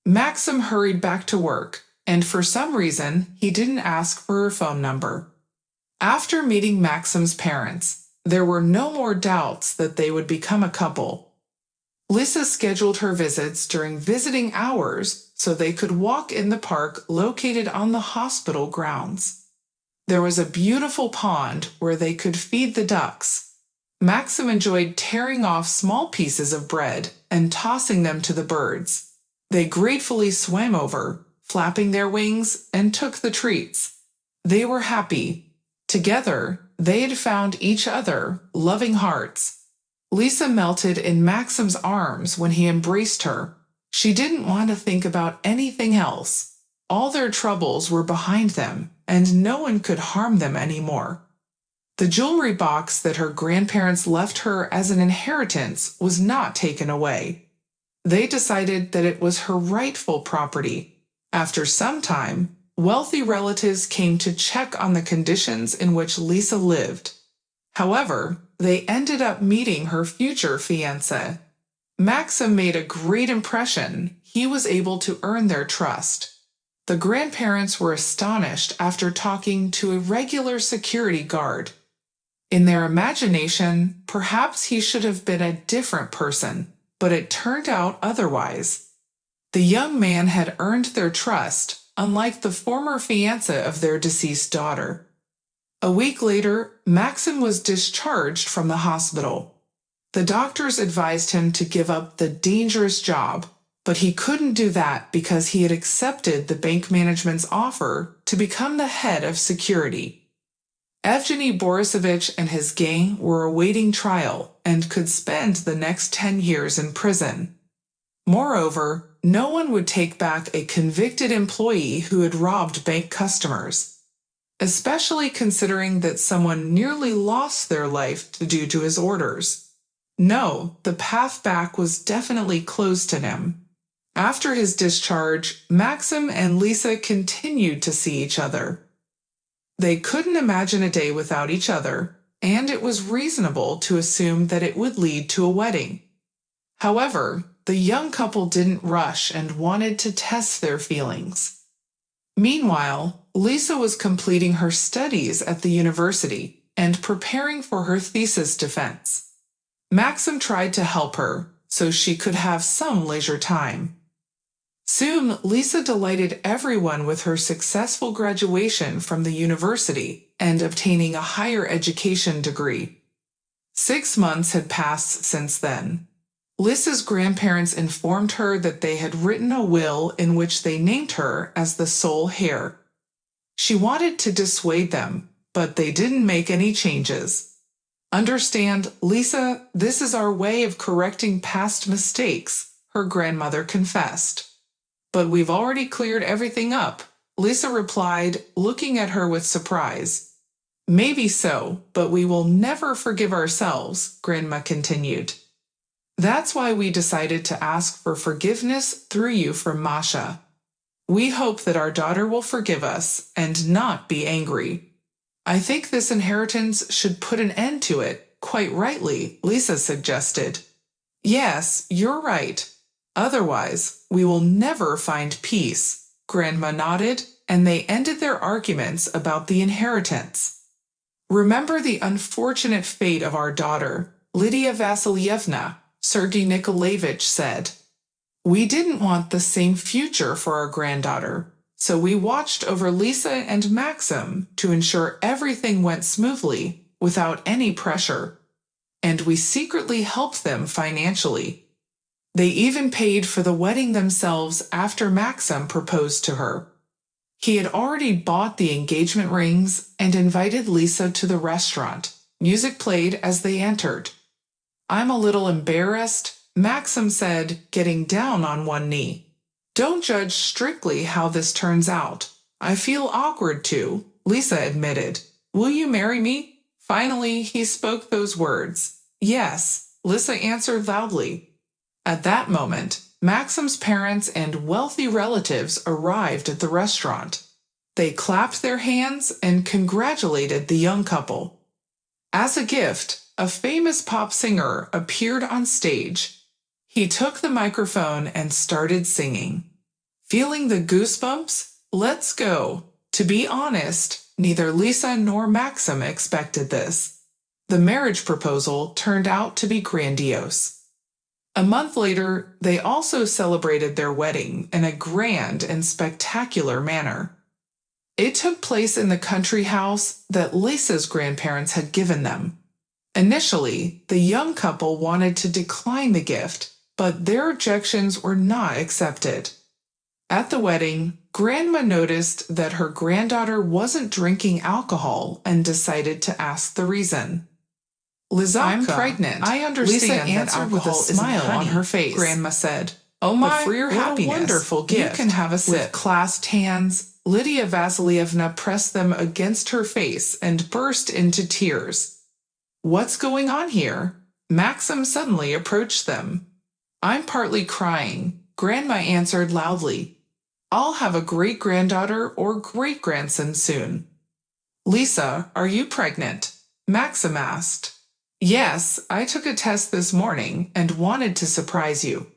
Maxim hurried back to work, and for some reason, he didn't ask for her phone number. After meeting Maxim's parents, there were no more doubts that they would become a couple. Lisa scheduled her visits during visiting hours so they could walk in the park located on the hospital grounds. There was a beautiful pond where they could feed the ducks. Maxim enjoyed tearing off small pieces of bread and tossing them to the birds. They gratefully swam over, flapping their wings, and took the treats. They were happy. Together, they had found each other, loving hearts. Lisa melted in Maxim's arms when he embraced her. She didn't want to think about anything else. All their troubles were behind them, and no one could harm them anymore. The jewelry box that her grandparents left her as an inheritance was not taken away. They decided that it was her rightful property. After some time, wealthy relatives came to check on the conditions in which Lisa lived. However, they ended up meeting her future fiancé. Maxim made a great impression. He was able to earn their trust. The grandparents were astonished after talking to a regular security guard. In their imagination, perhaps he should have been a different person, but it turned out otherwise. The young man had earned their trust, unlike the former fiancé of their deceased daughter. A week later, Maxim was discharged from the hospital. The doctors advised him to give up the dangerous job, but he couldn't do that because he had accepted the bank management's offer to become the head of security. Evgeny Borisovich and his gang were awaiting trial and could spend the next 10 years in prison. Moreover, no one would take back a convicted employee who had robbed bank customers, especially considering that someone nearly lost their life due to his orders. No, the path back was definitely closed to him. After his discharge, Maxim and Lisa continued to see each other. They couldn't imagine a day without each other, and it was reasonable to assume that it would lead to a wedding. However, the young couple didn't rush and wanted to test their feelings. Meanwhile, Lisa was completing her studies at the university and preparing for her thesis defense. Maxim tried to help her so she could have some leisure time. Soon, Lisa delighted everyone with her successful graduation from the university and obtaining a higher education degree. 6 months had passed since then. Lisa's grandparents informed her that they had written a will in which they named her as the sole heir. She wanted to dissuade them, but they didn't make any changes. "Understand, Lisa, this is our way of correcting past mistakes," her grandmother confessed. "But we've already cleared everything up," Lisa replied, looking at her with surprise. "Maybe so, but we will never forgive ourselves," Grandma continued. "That's why we decided to ask for forgiveness through you for Masha. We hope that our daughter will forgive us and not be angry. I think this inheritance should put an end to it, quite rightly," Lisa suggested. "Yes, you're right. Otherwise, we will never find peace," Grandma nodded, and they ended their arguments about the inheritance. "Remember the unfortunate fate of our daughter, Lydia Vasilyevna," Sergei Nikolaevich said. "We didn't want the same future for our granddaughter, so we watched over Lisa and Maxim to ensure everything went smoothly, without any pressure. And we secretly helped them financially. They even paid for the wedding themselves after Maxim proposed to her. He had already bought the engagement rings and invited Lisa to the restaurant. Music played as they entered. I'm a little embarrassed, Maxim said, getting down on one knee. Don't judge strictly how this turns out. I feel awkward too, Lisa admitted. Will you marry me? Finally, he spoke those words. Yes, Lisa answered loudly. At that moment, Maxim's parents and wealthy relatives arrived at the restaurant. They clapped their hands and congratulated the young couple. As a gift, a famous pop singer appeared on stage. He took the microphone and started singing. Feeling the goosebumps? Let's go. To be honest, neither Lisa nor Maxim expected this. The marriage proposal turned out to be grandiose. A month later, they also celebrated their wedding in a grand and spectacular manner. It took place in the country house that Lisa's grandparents had given them. Initially, the young couple wanted to decline the gift, but their objections were not accepted. At the wedding, Grandma noticed that her granddaughter wasn't drinking alcohol and decided to ask the reason. Lizaka, I'm pregnant. I understand Lisa answered with a smile on her face. Grandma said, Oh my, for your happiness, wonderful gift. You can have a sip. With clasped hands, Lydia Vasilievna pressed them against her face and burst into tears. What's going on here? Maxim suddenly approached them. I'm partly crying, Grandma answered loudly. I'll have a great-granddaughter or great-grandson soon. Lisa, are you pregnant? Maxim asked. Yes, I took a test this morning and wanted to surprise you.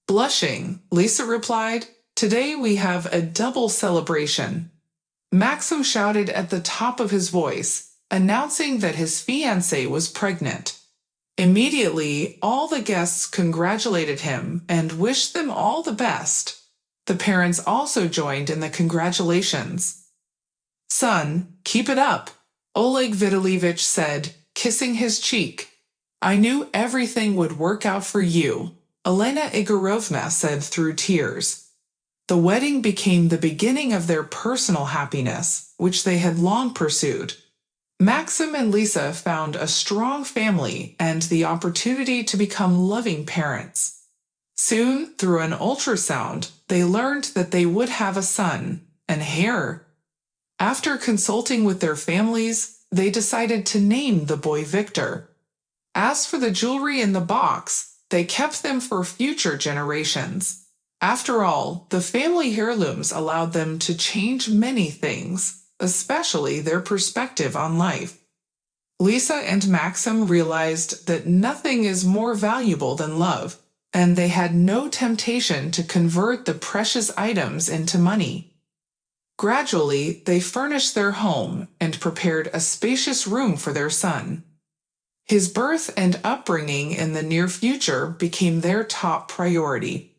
Blushing, Lisa replied, Today we have a double celebration. Maxim shouted at the top of his voice, announcing that his fiancée was pregnant. Immediately, all the guests congratulated him and wished them all the best. The parents also joined in the congratulations. Son, keep it up, Oleg Vitalievich said, kissing his cheek. I knew everything would work out for you, Elena Igorovna said through tears. The wedding became the beginning of their personal happiness, which they had long pursued. Maxim and Lisa found a strong family and the opportunity to become loving parents. Soon, through an ultrasound, they learned that they would have a son, an heir. After consulting with their families, they decided to name the boy Victor. As for the jewelry in the box, they kept them for future generations. After all, the family heirlooms allowed them to change many things, especially their perspective on life. Lisa and Maxim realized that nothing is more valuable than love, and they had no temptation to convert the precious items into money. Gradually, they furnished their home and prepared a spacious room for their son. His birth and upbringing in the near future became their top priority.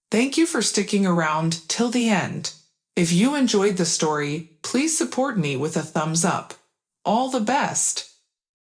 Thank you for sticking around till the end. If you enjoyed the story, please support me with a thumbs up. All the best!